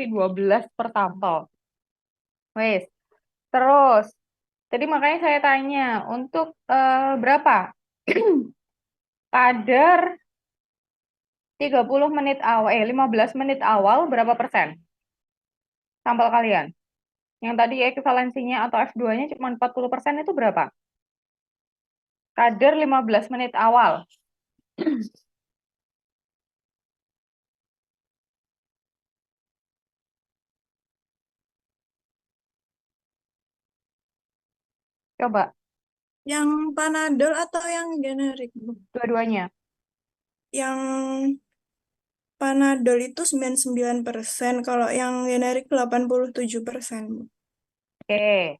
tapi 12 per sampel. Wes. Terus, tadi makanya saya tanya, untuk berapa? Kadar 30 menit awal, 15 menit awal, berapa persen sampel kalian? Yang tadi ekivalensinya atau F2-nya cuma 40% itu berapa? Kadar 15 menit awal. Coba, Yang Panadol atau yang generik, Bu? dua-duanya. Yang Panadol itu 99%, kalau yang generik 87%, Bu. Oke,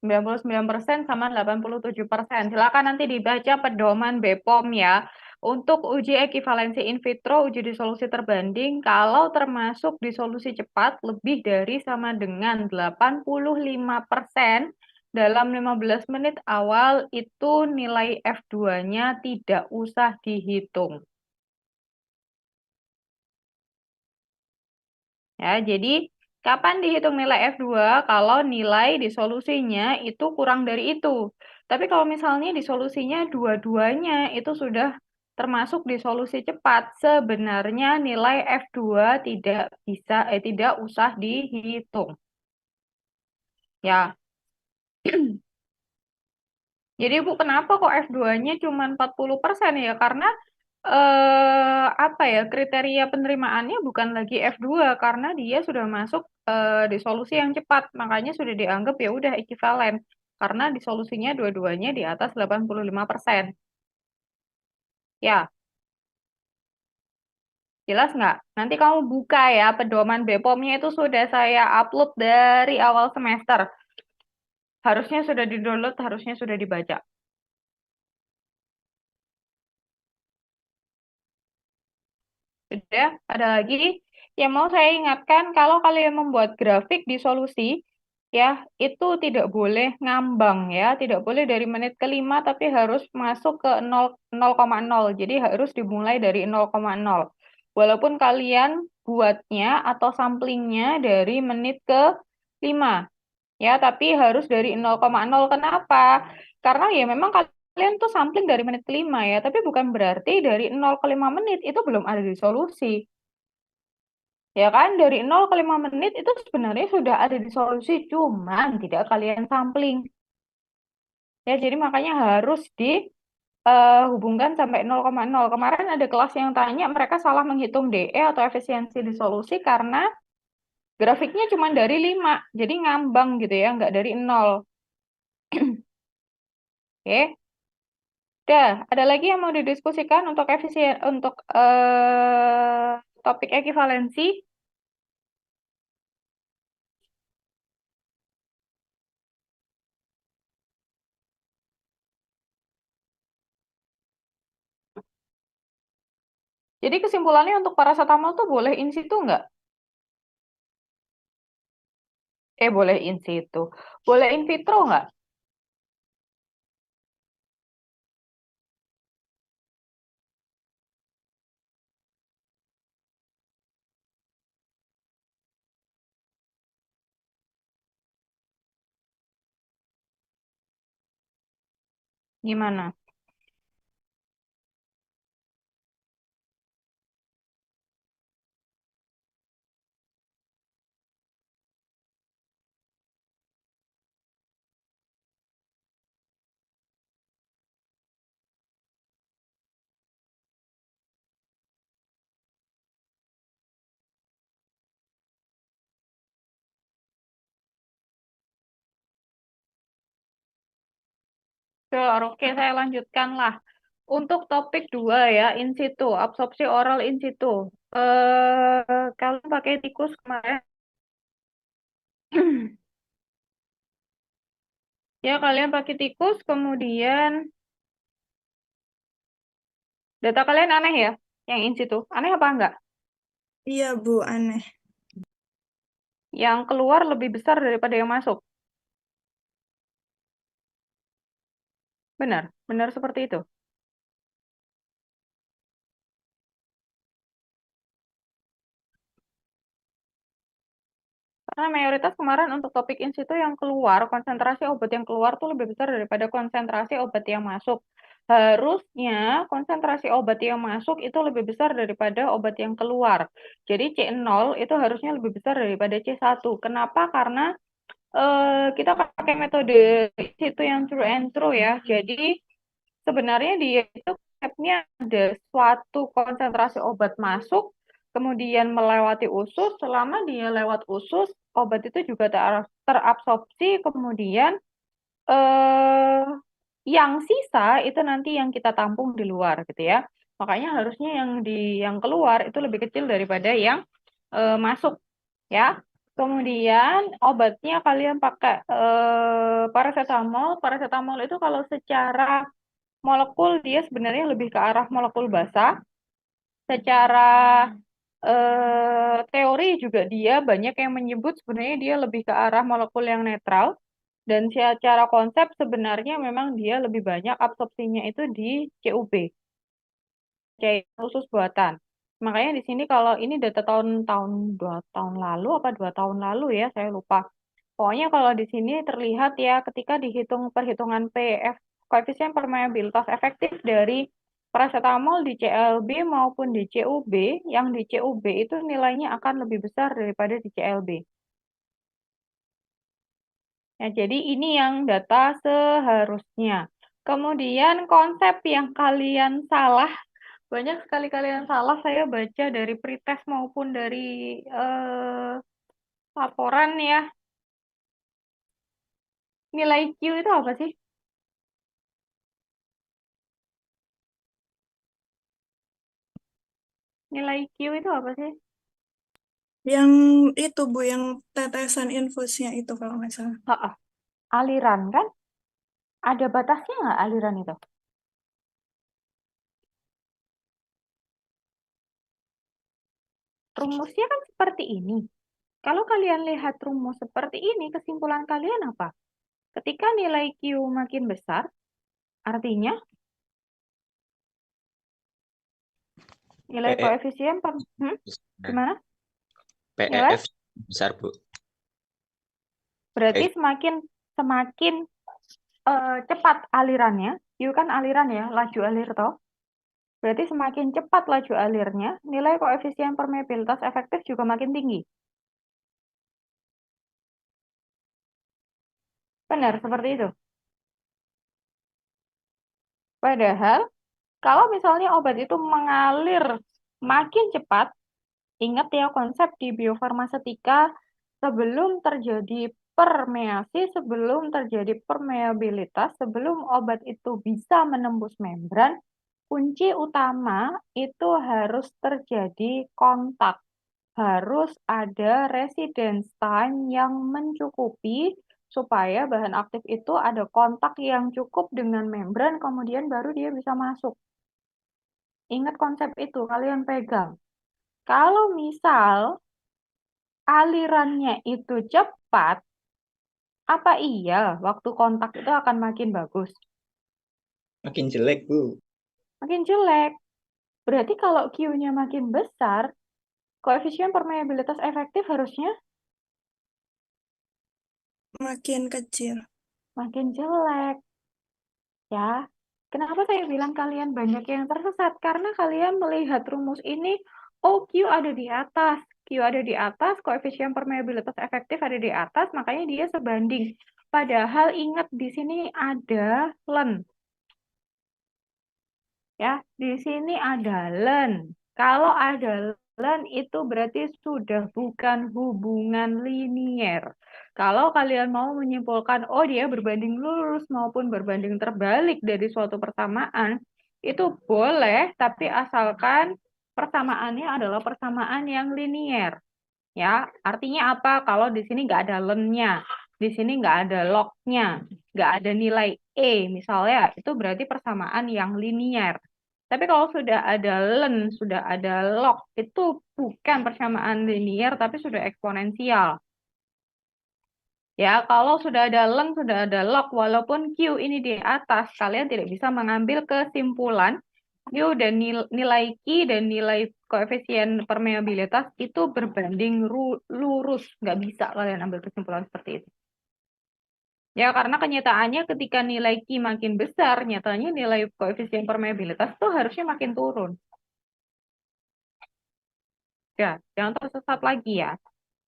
99% sama 87%. Silakan nanti dibaca pedoman BPOM ya. Untuk uji ekivalensi in vitro, uji disolusi terbanding, kalau termasuk disolusi cepat lebih dari sama dengan 85% dalam 15 menit awal, itu nilai F2-nya tidak usah dihitung. Ya, jadi kapan dihitung nilai F2? Kalau nilai disolusinya itu kurang dari itu. Tapi kalau misalnya disolusinya dua-duanya itu sudah termasuk disolusi cepat, sebenarnya nilai F2 tidak usah dihitung. Ya. Jadi Bu, kenapa kok F2-nya cuma 40% ya? Karena apa ya, kriteria penerimaannya bukan lagi F2 karena dia sudah masuk disolusi yang cepat, makanya sudah dianggap ya udah ekivalen karena disolusinya dua-duanya di atas 85%. Ya, jelas nggak? Nanti kamu buka ya pedoman BPOM-nya, itu sudah saya upload dari awal semester. Harusnya sudah di-download, harusnya sudah dibaca. Sudah, ada lagi yang mau saya ingatkan, kalau kalian membuat grafik di solusi, ya, itu tidak boleh ngambang ya, tidak boleh dari menit ke-5 tapi harus masuk ke 0,0. Jadi harus dimulai dari 0,0. Walaupun kalian buatnya atau samplingnya dari menit ke-5, ya, tapi harus dari 0,0. Kenapa? Karena ya memang kalian tuh sampling dari menit ke-5 ya, tapi bukan berarti dari 0 ke 5 menit itu belum ada di solusi. Ya kan, dari 0 ke 5 menit itu sebenarnya sudah ada di solusi, cuman tidak kalian sampling. Ya, jadi makanya harus dihubungkan sampai 0,0. Kemarin ada kelas yang tanya mereka salah menghitung DE atau efisiensi di solusi karena grafiknya cuma dari 5, jadi ngambang gitu ya, nggak dari 0. Oke. Dah, ada lagi yang mau didiskusikan untuk untuk topik ekivalensi? Jadi kesimpulannya untuk paracetamol tuh boleh in situ nggak? Boleh in situ. Boleh in vitro nggak? Gimana? Sure, oke, saya lanjutkan lah. Untuk topik 2 ya, in situ, absorpsi oral in situ. Kalian pakai tikus kemarin? Ya, kalian pakai tikus, kemudian data kalian aneh ya, yang in situ. Aneh apa enggak? Iya, Bu, aneh. Yang keluar lebih besar daripada yang masuk. Benar, benar seperti itu. Karena mayoritas kemarin untuk topik in situ yang keluar, konsentrasi obat yang keluar tuh lebih besar daripada konsentrasi obat yang masuk. Harusnya konsentrasi obat yang masuk itu lebih besar daripada obat yang keluar. Jadi C0 itu harusnya lebih besar daripada C1. Kenapa? Karena kita pakai metode in situ yang true and true ya. Jadi sebenarnya dia itu konsepnya ada suatu konsentrasi obat masuk, kemudian melewati usus, selama dia lewat usus, obat itu juga terabsorpsi, kemudian eh, yang sisa itu nanti yang kita tampung di luar gitu ya. Makanya harusnya yang keluar itu lebih kecil daripada yang masuk ya. Kemudian obatnya kalian pakai paracetamol. Paracetamol itu kalau secara molekul dia sebenarnya lebih ke arah molekul basa. Secara teori juga dia banyak yang menyebut sebenarnya dia lebih ke arah molekul yang netral. Dan secara konsep sebenarnya memang dia lebih banyak absorpsinya itu di CUB, cairan khusus buatan. Makanya di sini kalau ini data tahun 2 tahun lalu apa 2 tahun lalu ya, saya lupa. Pokoknya kalau di sini terlihat ya ketika dihitung perhitungan PF koefisien permeabilitas efektif dari paracetamol di CLB maupun di CUB, yang di CUB itu nilainya akan lebih besar daripada di CLB. Ya, jadi ini yang data seharusnya. Kemudian konsep yang kalian salah, banyak sekali kalian salah saya baca dari pretest maupun dari laporan ya. Nilai Q itu apa sih? Nilai Q itu apa sih? Yang itu Bu, yang tetesan infusnya itu kalau nggak salah. Ha, aliran kan? Ada batasnya nggak aliran itu? Rumusnya kan seperti ini. Kalau kalian lihat rumus seperti ini, kesimpulan kalian apa? Ketika nilai Q makin besar, artinya nilai PE koefisien Nah, gimana? Nilai? PEF besar, Bu. Berarti Eh, semakin semakin cepat alirannya, Q kan aliran ya, laju alir toh. Berarti semakin cepat laju alirnya, nilai koefisien permeabilitas efektif juga makin tinggi. Benar, seperti itu. Padahal, kalau misalnya obat itu mengalir makin cepat, ingat ya konsep di biofarmasetika, sebelum terjadi permeasi, sebelum terjadi permeabilitas, sebelum obat itu bisa menembus membran, kunci utama itu harus terjadi kontak. Harus ada residence time yang mencukupi supaya bahan aktif itu ada kontak yang cukup dengan membran, kemudian baru dia bisa masuk. Ingat konsep itu, kalian pegang. Kalau misal alirannya itu cepat, apa iya waktu kontak itu akan makin bagus? makin jelek, Bu. Makin jelek. Berarti kalau Q-nya makin besar, koefisien permeabilitas efektif harusnya Makin kecil. makin jelek. Ya, kenapa saya bilang kalian banyak yang tersesat? Karena kalian melihat rumus ini, oh Q ada di atas, Q ada di atas, koefisien permeabilitas efektif ada di atas, makanya dia sebanding. Padahal ingat di sini ada len, ya, di sini ada len. Kalau ada len itu berarti sudah bukan hubungan linier. Kalau kalian mau menyimpulkan, oh dia berbanding lurus maupun berbanding terbalik dari suatu persamaan, itu boleh, tapi asalkan persamaannya adalah persamaan yang linier. Ya, artinya apa? Kalau di sini nggak ada lennya, di sini nggak ada lognya, nggak ada nilai E misalnya, itu berarti persamaan yang linier. Tapi kalau sudah ada len, sudah ada log, itu bukan persamaan linier, tapi sudah eksponensial. Ya, kalau sudah ada len, sudah ada log, walaupun Q ini di atas, kalian tidak bisa mengambil kesimpulan dan nilai Q dan nilai koefisien permeabilitas itu berbanding lurus. Nggak bisa kalian ambil kesimpulan seperti itu. Ya, karena kenyataannya ketika nilai Q makin besar, nyatanya nilai koefisien permeabilitas itu harusnya makin turun. Ya, jangan tersesat lagi ya.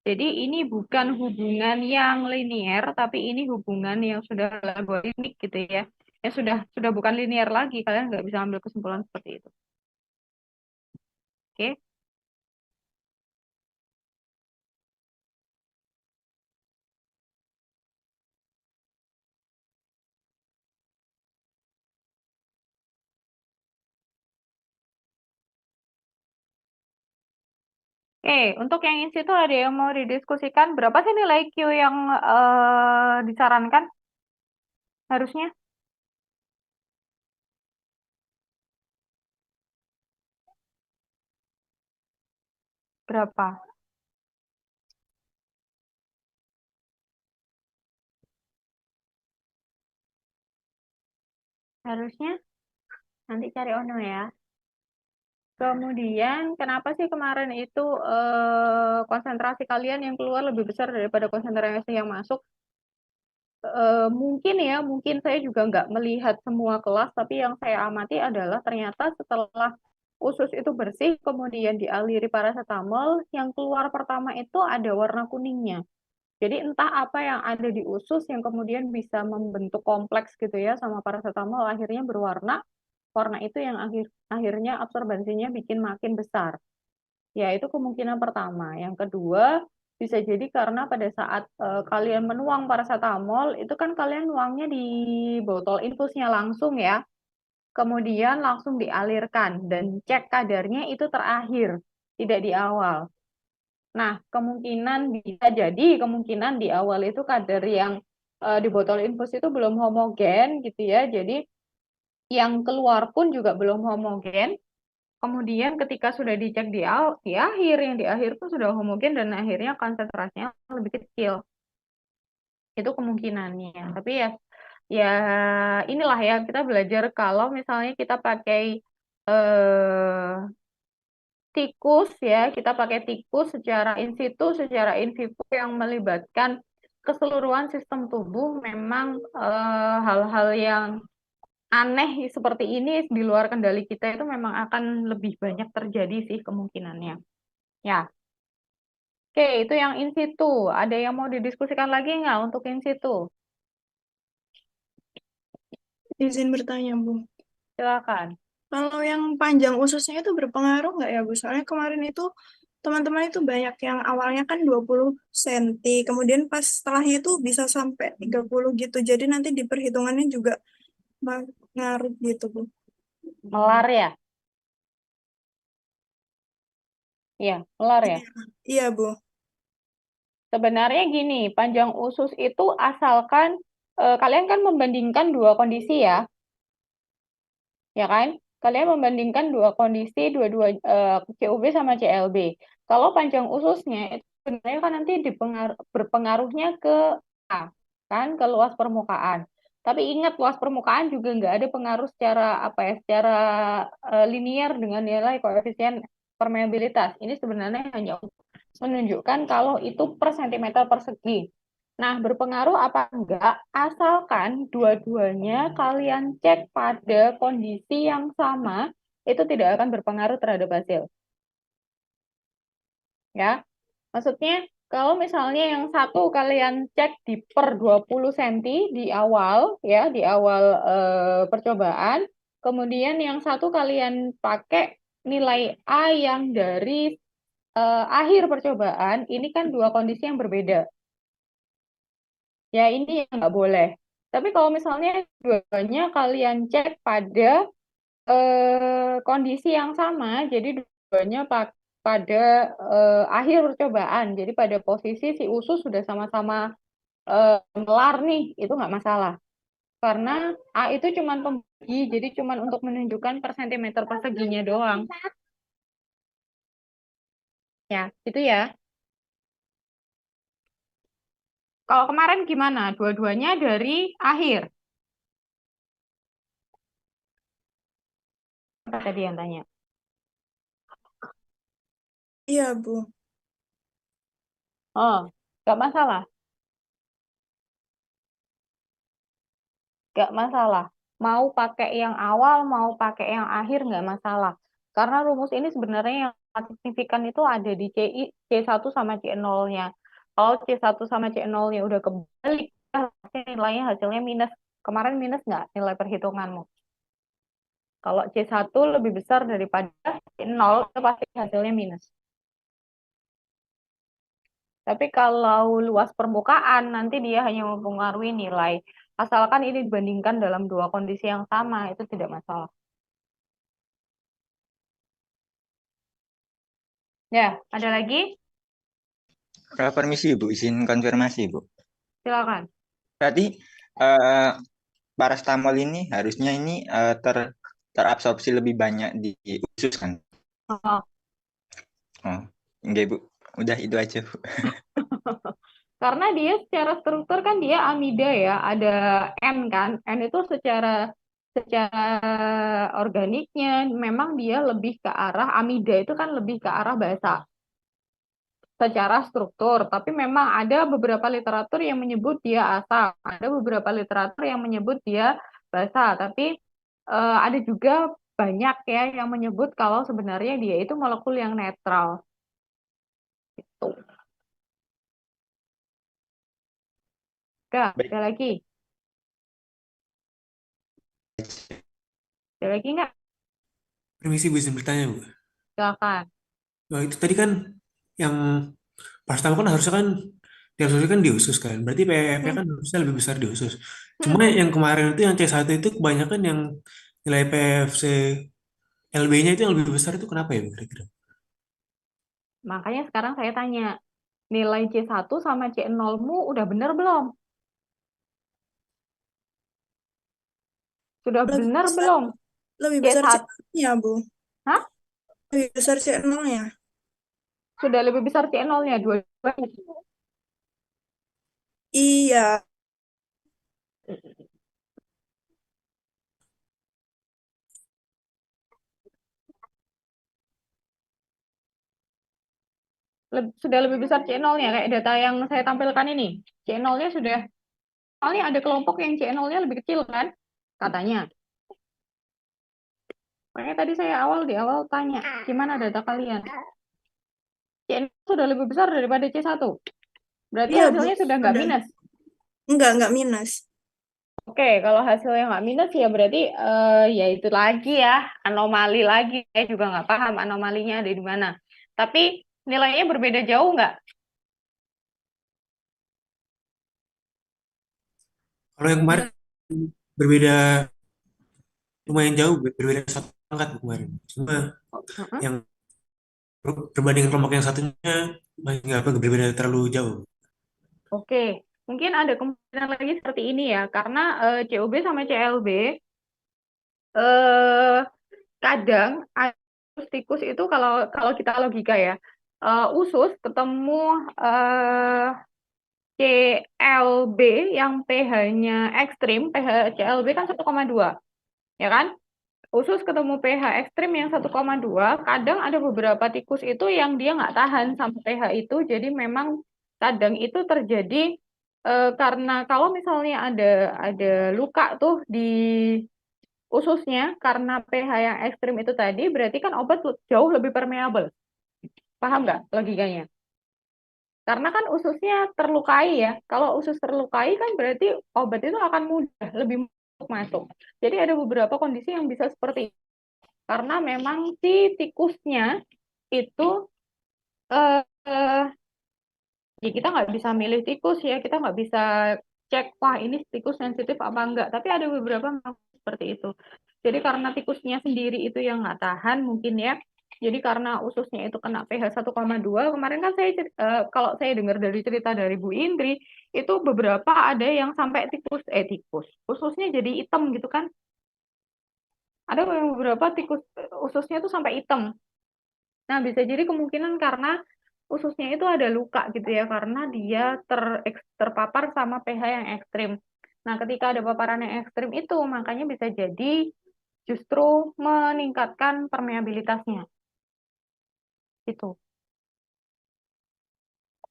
Jadi ini bukan hubungan yang linier, tapi ini hubungan yang sudah logaritmik gitu ya. Yang sudah bukan linier lagi, kalian nggak bisa ambil kesimpulan seperti itu. Oke? Oke, untuk yang in situ ada yang mau didiskusikan. Berapa sih nilai Q yang disarankan harusnya? Berapa? Harusnya nanti cari Ono ya. Kemudian, kenapa sih kemarin itu konsentrasi kalian yang keluar lebih besar daripada konsentrasi yang masuk? Mungkin ya, mungkin saya juga nggak melihat semua kelas, tapi yang saya amati adalah ternyata setelah usus itu bersih, kemudian dialiri paracetamol, yang keluar pertama itu ada warna kuningnya. Jadi entah apa yang ada di usus yang kemudian bisa membentuk kompleks gitu ya sama paracetamol, akhirnya berwarna. Warna itu yang akhirnya absorbensinya bikin makin besar. Ya, itu kemungkinan pertama. Yang kedua, bisa jadi karena pada saat kalian menuang paracetamol, itu kan kalian nuangnya di botol infusnya langsung ya. Kemudian langsung dialirkan dan cek kadarnya itu terakhir, tidak di awal. Nah, kemungkinan di awal itu kadar yang di botol infus itu belum homogen gitu ya. Jadi yang keluar pun juga belum homogen. Kemudian ketika sudah dicek di akhir, yang di akhir pun sudah homogen dan akhirnya konsentrasinya lebih kecil. Itu kemungkinannya. Tapi ya, ya inilah ya kita belajar kalau misalnya kita pakai tikus ya, kita pakai tikus secara in situ, secara in vivo yang melibatkan keseluruhan sistem tubuh, memang hal-hal yang aneh seperti ini di luar kendali kita itu memang akan lebih banyak terjadi sih kemungkinannya. Ya, oke, itu yang in situ. Ada yang mau didiskusikan lagi nggak untuk in situ? Izin bertanya, Bu. Silakan. Kalau yang panjang ususnya itu berpengaruh nggak ya, Bu? Soalnya kemarin itu teman-teman itu banyak yang awalnya kan 20 cm, kemudian pas setelahnya itu bisa sampai 30 gitu. Jadi nanti di perhitungannya juga ngaruh gitu, Bu. Melar ya? Iya, melar ya. Iya, iya, Bu. Sebenarnya gini, panjang usus itu asalkan kalian kan membandingkan dua kondisi ya, ya kan? Kalian membandingkan dua kondisi, dua-dua CUB sama CLB. Kalau panjang ususnya itu sebenarnya kan nanti berpengaruhnya ke A, kan, ke luas permukaan. Tapi ingat luas permukaan juga nggak ada pengaruh secara apa ya, secara linier dengan nilai koefisien permeabilitas. Ini sebenarnya hanya menunjukkan kalau itu per sentimeter persegi. Nah, berpengaruh apa enggak? Asalkan dua-duanya kalian cek pada kondisi yang sama, itu tidak akan berpengaruh terhadap hasil. Ya, maksudnya kalau misalnya yang satu kalian cek di per 20 cm di awal, ya, di awal percobaan, kemudian yang satu kalian pakai nilai A yang dari akhir percobaan, ini kan dua kondisi yang berbeda. Ya, ini yang nggak boleh. Tapi kalau misalnya dua-duanya kalian cek pada kondisi yang sama, jadi dua-duanya pada akhir percobaan, jadi pada posisi si usus sudah sama-sama melar nih, itu nggak masalah. Karena A itu cuman pembagi, jadi cuman untuk menunjukkan per sentimeter perseginya doang. Ya, itu ya. Kalau kemarin gimana? Dua-duanya dari akhir. Apa tadi yang tanya? Iya, Bu. Oh, nggak masalah. Nggak masalah. Mau pakai yang awal, mau pakai yang akhir, nggak masalah. Karena rumus ini sebenarnya yang sangat signifikan itu ada di C1 sama C0-nya. Kalau C1 sama C0-nya udah kebalik, pasti nilainya hasilnya minus. Kemarin minus nggak nilai perhitunganmu? Kalau C1 lebih besar daripada C0, itu pasti hasilnya minus. Tapi kalau luas permukaan, nanti dia hanya mempengaruhi nilai. Asalkan ini dibandingkan dalam dua kondisi yang sama, itu tidak masalah. Ya, ada lagi? Permisi Bu, izin konfirmasi Bu. Silakan. Berarti eh, paracetamol ini harusnya ini terabsorpsi lebih banyak di usus kan? Oh, Oh, enggak Bu. Udah itu aja Bu. karena dia secara struktur kan dia amida ya, ada N kan. N itu secara secara organiknya memang dia lebih ke arah amida itu kan lebih ke arah basa secara struktur. Tapi memang ada beberapa literatur yang menyebut dia asam, ada beberapa literatur yang menyebut dia basa. Tapi ada juga banyak ya yang menyebut kalau sebenarnya dia itu molekul yang netral. Gitu. Udah, Baik. ada lagi? Ada lagi nggak? Permisi Bu, izin bertanya Bu. Silakan. Nah, itu tadi kan yang paracetamol kan harusnya kan diabsorpsi kan di usus kan. Berarti PEF Hmm. kan harusnya lebih besar di usus. Cuma Hmm. yang kemarin itu yang C1 itu kebanyakan yang nilai PFC LB-nya itu yang lebih besar itu kenapa ya Bu kira-kira? Makanya sekarang saya tanya, nilai C1 sama C0-mu udah bener belum? Sudah Lebih bener besar, belum? lebih besar C1, C0-nya, Bu. hah? Lebih besar C0-nya. Sudah lebih besar C0-nya, dua-duanya. Iya, Sudah lebih besar C0-nya, kayak data yang saya tampilkan ini. C0-nya sudah, soalnya ada kelompok yang C0-nya lebih kecil kan, katanya. Makanya tadi saya di awal tanya, gimana data kalian? C0 sudah lebih besar daripada C1. Berarti iya, Bu. hasilnya sudah nggak Udah. minus. Enggak minus. Oke, kalau hasilnya nggak minus ya berarti ya itu lagi ya, anomali lagi. Saya juga nggak paham anomalinya ada di mana. Tapi nilainya berbeda jauh nggak? Kalau yang kemarin berbeda lumayan jauh, berbeda satu angkat Bu, kemarin. Cuma Heeh. yang perbandingan kelompok yang satunya nggak apa berbeda terlalu jauh. Oke, mungkin ada kemungkinan lagi seperti ini ya, karena COB sama CLB eh, kadang tikus itu kalau kalau kita logika ya, usus ketemu eh, CLB yang pH-nya ekstrim, pH CLB kan 1,2, ya kan? Usus ketemu pH ekstrim yang 1,2, kadang ada beberapa tikus itu yang dia nggak tahan sama pH itu, jadi memang kadang itu terjadi karena kalau misalnya ada luka tuh di ususnya karena pH yang ekstrim itu tadi, berarti kan obat jauh lebih permeabel. Paham nggak logikanya? Karena kan ususnya terlukai ya. Kalau usus terlukai kan berarti obat itu akan mudah, lebih mudah masuk. Jadi ada beberapa kondisi yang bisa seperti itu. Karena memang si tikusnya itu eh, eh, ya kita nggak bisa milih tikus ya, kita nggak bisa cek wah ini tikus sensitif apa enggak. Tapi ada beberapa memang seperti itu. Jadi karena tikusnya sendiri itu yang nggak tahan mungkin ya. Jadi karena ususnya itu kena pH 1,2, kemarin kan kalau saya dengar dari cerita dari Bu Indri, itu beberapa ada yang sampai tikus, ususnya jadi hitam gitu kan. Ada yang beberapa tikus ususnya tuh sampai hitam. Nah, bisa jadi kemungkinan karena ususnya itu ada luka gitu ya, karena dia terpapar sama pH yang ekstrim. Nah, ketika ada paparan yang ekstrim itu, makanya bisa jadi justru meningkatkan permeabilitasnya. Itu.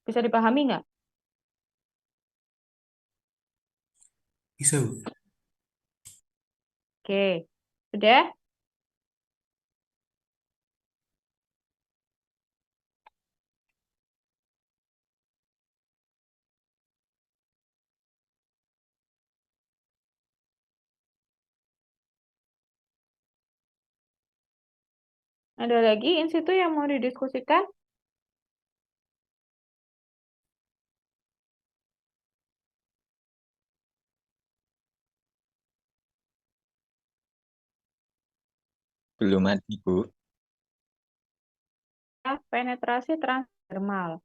Bisa dipahami nggak? Bisa, Bu. Oke. Udah? Ada lagi in situ yang mau didiskusikan? Belum ada, Bu. Penetrasi transdermal.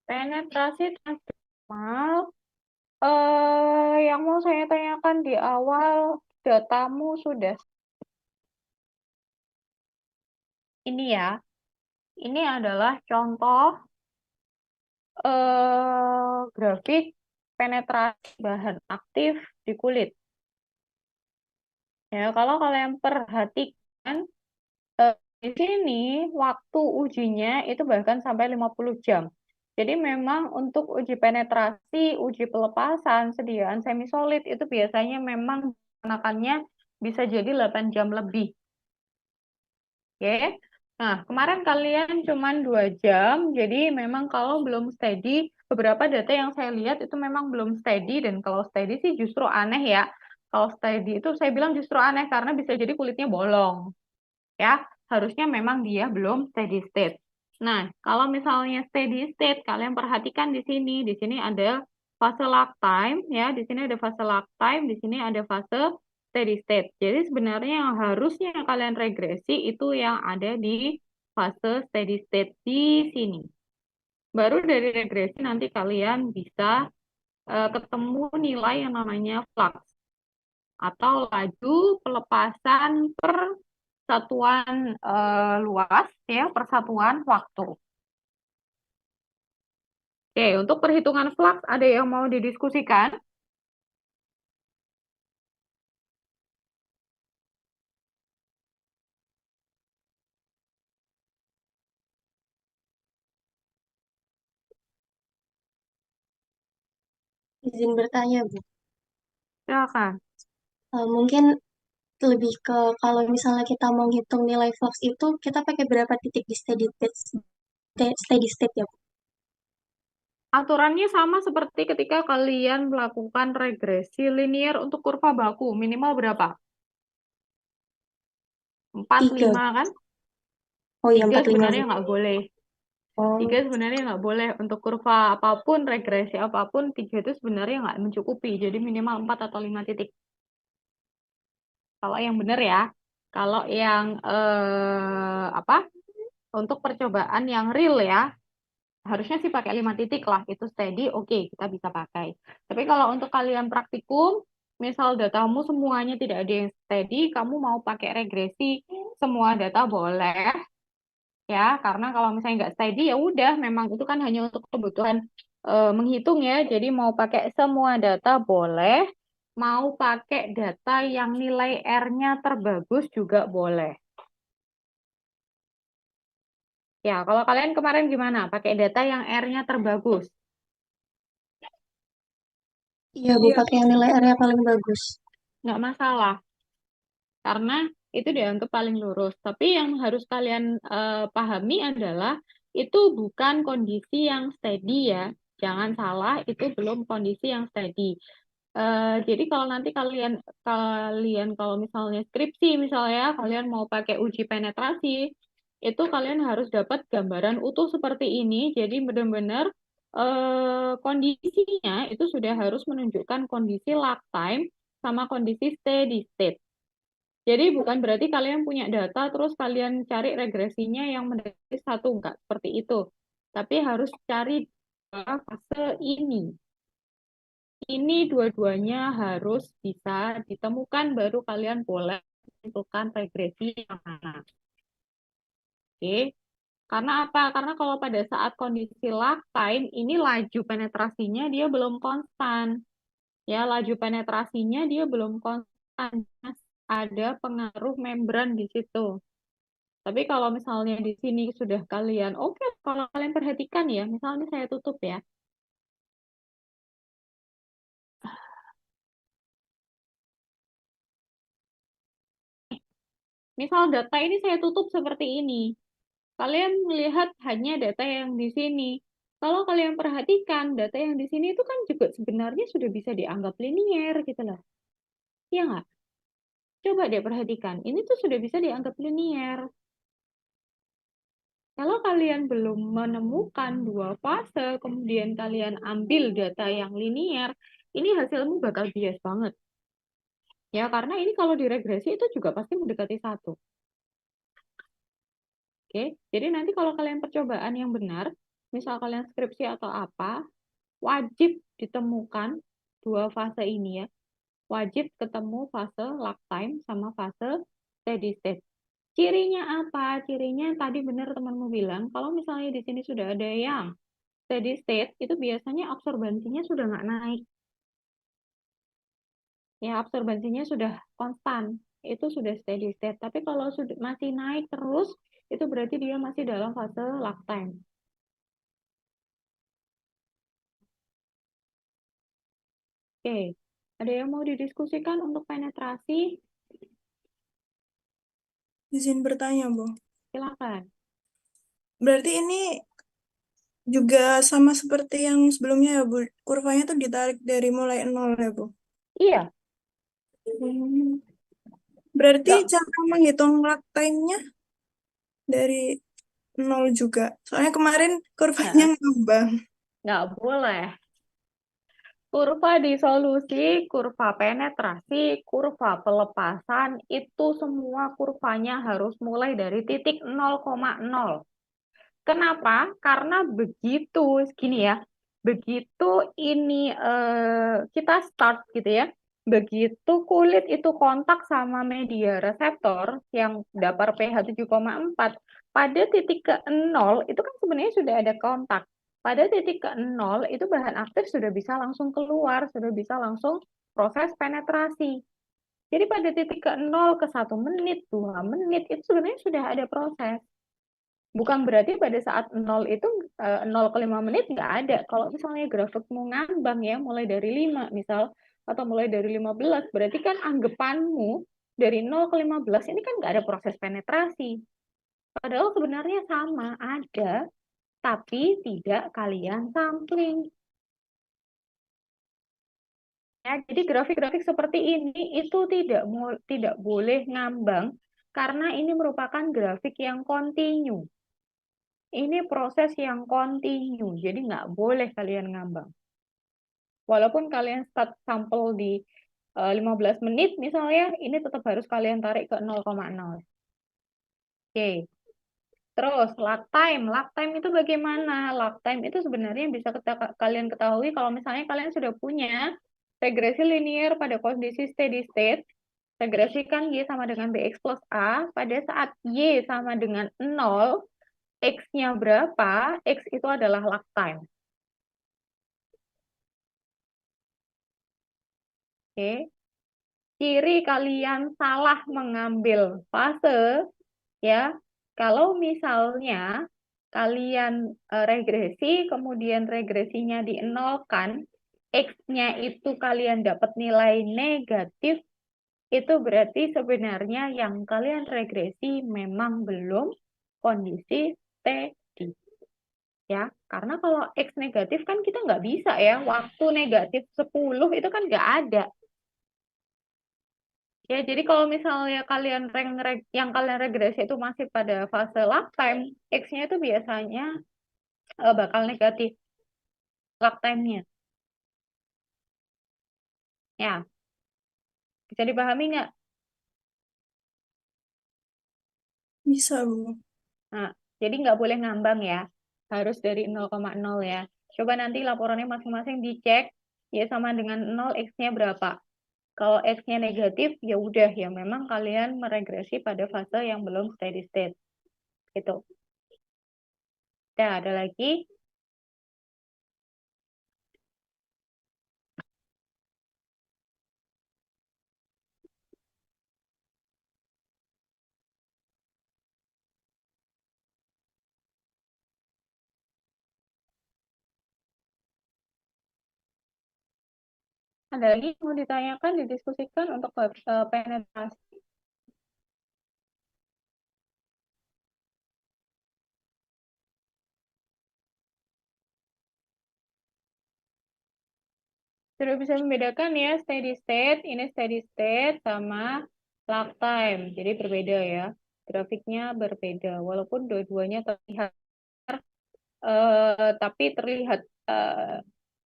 Penetrasi transdermal, yang mau saya tanyakan di awal, datamu sudah ini ya. Ini adalah contoh grafik penetrasi bahan aktif di kulit. Ya, kalau kalian perhatikan di sini waktu ujinya itu bahkan sampai 50 jam. Jadi memang untuk uji penetrasi, uji pelepasan, sediaan semisolid itu biasanya memang gunakannya bisa jadi 8 jam lebih. Oke. Nah, kemarin kalian cuma 2 jam, jadi memang kalau belum steady, beberapa data yang saya lihat itu memang belum steady, dan kalau steady sih justru aneh ya. Kalau steady itu saya bilang justru aneh karena bisa jadi kulitnya bolong. Ya, harusnya memang dia belum steady state. Nah, kalau misalnya steady state, kalian perhatikan di sini ada fase lag time, ya, di sini ada fase lag time, di sini ada fase steady state. Jadi sebenarnya yang harusnya kalian regresi itu yang ada di fase steady state di sini. Baru dari regresi nanti kalian bisa ketemu nilai yang namanya flux atau laju pelepasan per satuan luas ya, persatuan waktu. Oke, untuk perhitungan flux ada yang mau didiskusikan? Izin bertanya, Bu. Silakan. Mungkin lebih ke kalau misalnya kita mau ngitung nilai flux itu, kita pakai berapa titik di steady state ya, Bu? Aturannya sama seperti ketika kalian melakukan regresi linear untuk kurva baku, minimal berapa? 4, 3. 5 kan? Oh iya, 3 45, sebenarnya Bu. nggak boleh. 3 Oh, sebenarnya nggak boleh. Untuk kurva apapun, regresi apapun, 3 itu sebenarnya nggak mencukupi. Jadi minimal 4 atau 5 titik. Kalau yang benar ya. Kalau yang apa? Untuk percobaan yang real ya, harusnya sih pakai 5 titik lah, itu steady, oke, kita bisa pakai. Tapi kalau untuk kalian praktikum, misal datamu semuanya tidak ada yang steady, kamu mau pakai regresi, semua data boleh, ya, karena kalau misalnya nggak steady, ya udah, memang itu kan hanya untuk kebutuhan menghitung ya, jadi mau pakai semua data boleh, mau pakai data yang nilai R-nya terbagus juga boleh. Ya, kalau kalian kemarin gimana? Pakai data yang R-nya terbagus? iya, Bu, pakai yang nilai R-nya paling bagus. Nggak masalah, karena itu dianggap paling lurus. Tapi yang harus kalian pahami adalah itu bukan kondisi yang steady ya. Jangan salah, itu belum kondisi yang steady. Jadi kalau nanti kalian kalian kalau misalnya skripsi misalnya kalian mau pakai uji penetrasi, itu kalian harus dapat gambaran utuh seperti ini. Jadi benar-benar kondisinya itu sudah harus menunjukkan kondisi lag time sama kondisi steady state. Jadi bukan berarti kalian punya data terus kalian cari regresinya yang mendekati satu, enggak seperti itu. Tapi harus cari fase ini. Ini dua-duanya harus bisa ditemukan baru kalian boleh menentukan regresi yang mana. Oke. Karena apa? Karena kalau pada saat kondisi lactime, ini laju penetrasinya dia belum konstan. Ya, laju penetrasinya dia belum konstan. Ada pengaruh membran di situ. Tapi kalau misalnya di sini sudah kalian, oke, kalau kalian perhatikan ya, misalnya saya tutup ya. Misal data ini saya tutup seperti ini. Kalian melihat hanya data yang di sini. Kalau kalian perhatikan, data yang di sini itu kan juga sebenarnya sudah bisa dianggap linier gitu loh. Iya nggak? Coba deh perhatikan, ini tuh sudah bisa dianggap linier. Kalau kalian belum menemukan dua fase, kemudian kalian ambil data yang linier, ini hasilmu bakal bias banget. Ya, karena ini kalau diregresi itu juga pasti mendekati satu. Oke, jadi nanti kalau kalian percobaan yang benar, misal kalian skripsi atau apa, wajib ditemukan dua fase ini ya. Wajib ketemu fase lifetime sama fase steady state. Cirinya apa? Cirinya tadi benar temanmu bilang, kalau misalnya di sini sudah ada yang steady state, itu biasanya absorbansinya sudah nggak naik. Ya, absorbansinya sudah konstan. Itu sudah steady state. Tapi kalau sudah masih naik terus, itu berarti dia masih dalam fase lifetime. Oke, ada yang mau didiskusikan untuk penetrasi? Izin bertanya, Bu. Silakan. Berarti ini juga sama seperti yang sebelumnya ya, Bu. Kurvanya tuh ditarik dari mulai nol ya, Bu. Iya, Berarti nggak, cara menghitung lag time-nya dari nol juga. Soalnya kemarin kurvanya ngambang. nggak boleh. Kurva disolusi, kurva penetrasi, kurva pelepasan, itu semua kurvanya harus mulai dari titik 0,0. Kenapa? Karena begitu, gini ya, begitu ini kita start gitu ya, begitu kulit itu kontak sama media reseptor yang dapat pH 7,4, pada titik ke 0 itu kan sebenarnya sudah ada kontak. Pada titik ke 0 itu bahan aktif sudah bisa langsung keluar, sudah bisa langsung proses penetrasi. Jadi pada titik ke 0 ke 1 menit, 2 menit itu sebenarnya sudah ada proses. Bukan berarti pada saat 0 itu 0 ke 5 menit nggak ada. Kalau misalnya grafikmu ngambang ya, mulai dari 5 misal, atau mulai dari 15, berarti kan anggapanmu dari 0 ke 15 ini kan nggak ada proses penetrasi. Padahal sebenarnya sama, ada, tapi tidak kalian sampling. Ya, jadi grafik-grafik seperti ini itu tidak boleh ngambang karena ini merupakan grafik yang kontinu. Ini proses yang kontinu, jadi nggak boleh kalian ngambang. Walaupun kalian start sampel di 15 menit misalnya, ini tetap harus kalian tarik ke 0,0. Oke. Terus, lag time. Lag time itu bagaimana? Lag time itu sebenarnya bisa kalian ketahui kalau misalnya kalian sudah punya regresi linear pada kondisi steady state. Regresikan Y sama dengan BX plus A. Pada saat Y sama dengan 0, X-nya berapa? X itu adalah lag time. Oke. Ciri kalian salah mengambil fase, ya. Kalau misalnya kalian regresi, kemudian regresinya dienolkan, X-nya itu kalian dapat nilai negatif, itu berarti sebenarnya yang kalian regresi memang belum kondisi steady. Ya, karena kalau X negatif kan kita nggak bisa ya, waktu negatif 10 itu kan nggak ada. Ya, jadi kalau misalnya yang kalian regresi itu masih pada fase lifetime, X-nya itu biasanya bakal negatif lifetime-nya. Ya, bisa dipahami nggak? Bisa, Bu. Nah, jadi nggak boleh ngambang ya. Harus dari 0,0 ya. Coba nanti laporannya masing-masing dicek, ya sama dengan 0, X-nya berapa. Kalau X-nya negatif, ya udah ya memang kalian meregresi pada fase yang belum steady state. Gitu. Nah, ada lagi. Ada lagi yang mau ditanyakan, didiskusikan untuk penetrasi. Sudah bisa membedakan ya steady state, ini steady state sama lag time. Jadi berbeda ya. Grafiknya berbeda. Walaupun dua-duanya terlihat, tapi terlihat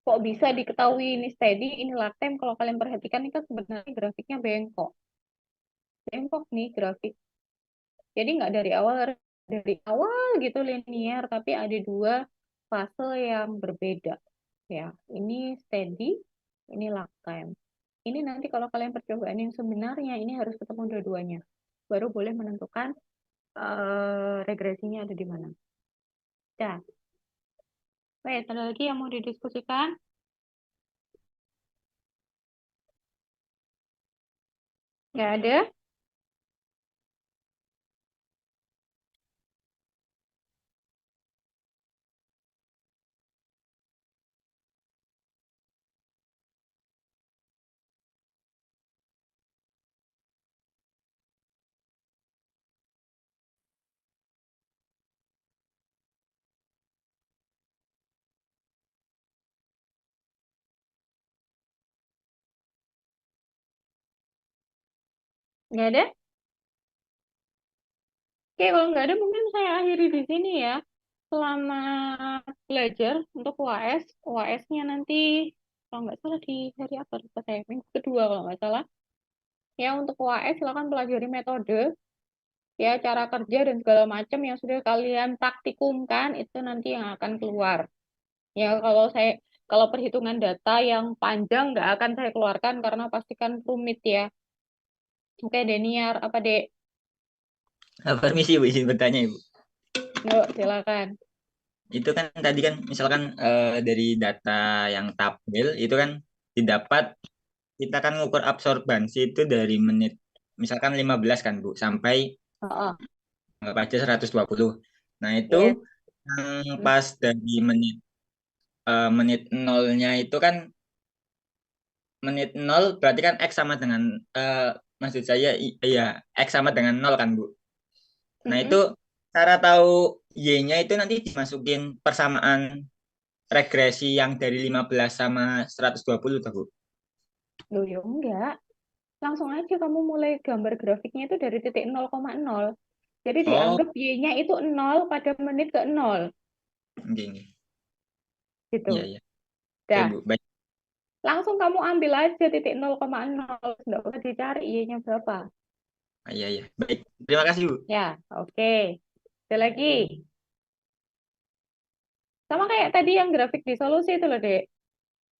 kok bisa diketahui ini steady, ini lag time. Kalau kalian perhatikan ini kan sebenarnya grafiknya bengkok. Bengkok nih grafik. Jadi nggak dari awal gitu linear, tapi ada dua fase yang berbeda. Ya, ini steady, ini lag time. Ini nanti kalau kalian percobaan yang sebenarnya ini harus ketemu dua-duanya. Baru boleh menentukan regresinya ada di mana. Ya, baik, ada lagi yang mau didiskusikan? Nggak ada? Nggak ada? Oke, kalau nggak ada mungkin saya akhiri di sini ya. Selamat belajar untuk UAS. UAS-nya nanti kalau nggak salah di hari apa? Lupa saya. Minggu kedua kalau nggak salah. Ya, untuk UAS silakan pelajari metode, ya cara kerja dan segala macam yang sudah kalian praktikumkan itu nanti yang akan keluar. Ya, kalau perhitungan data yang panjang nggak akan saya keluarkan karena pastikan rumit ya. Oke, Deniar, apa Dek? Permisi Bu, izin bertanya Ibu. Yuk, silakan. Itu kan tadi kan misalkan dari data yang tabel itu kan didapat, kita kan ngukur absorbansi itu dari menit misalkan 15 kan Bu sampai Oh, nggak aja 120. Nah itu yes. yang pas dari menit nolnya itu kan menit nol berarti kan X sama dengan maksud saya iya X sama dengan nol kan Bu. Nah itu Mm-mm. cara tahu Y-nya itu nanti dimasukin persamaan regresi yang dari 15 sama 120 tuh Bu. Loh, ya enggak. Langsung aja kamu mulai gambar grafiknya itu dari titik 0,0. Jadi Oh, dianggap Y-nya itu 0 pada menit ke 0. gini. Gitu. Iya, iya. Oke, Dah, Bu. Baik. langsung kamu ambil aja titik 0,0. Nggak usah dicari Y-nya berapa. Ah, iya, iya. Baik. Terima kasih, Bu. Ya, oke. Ada lagi. Sama kayak tadi yang grafik di solusi itu loh, Dek.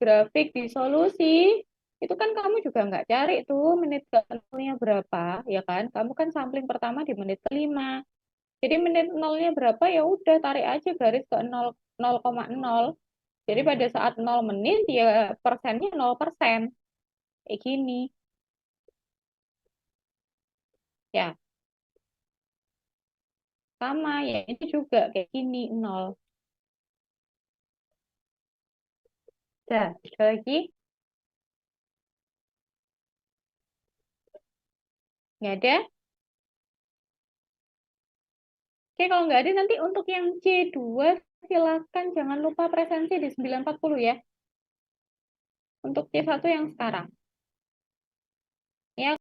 Grafik di solusi, itu kan kamu juga nggak cari tuh menit ke 0-nya berapa, ya kan? Kamu kan sampling pertama di menit ke-5. Jadi menit nolnya berapa ya udah tarik aja garis ke 0, 0,0. Jadi pada saat 0 menit ya persennya 0%. Kayak gini. Ya, sama ya ini juga kayak gini 0. Dah, ada lagi? Nggak ada? Oke, kalau nggak ada nanti untuk yang C2 silakan jangan lupa presensi di 9.40 ya. Untuk C1 yang sekarang.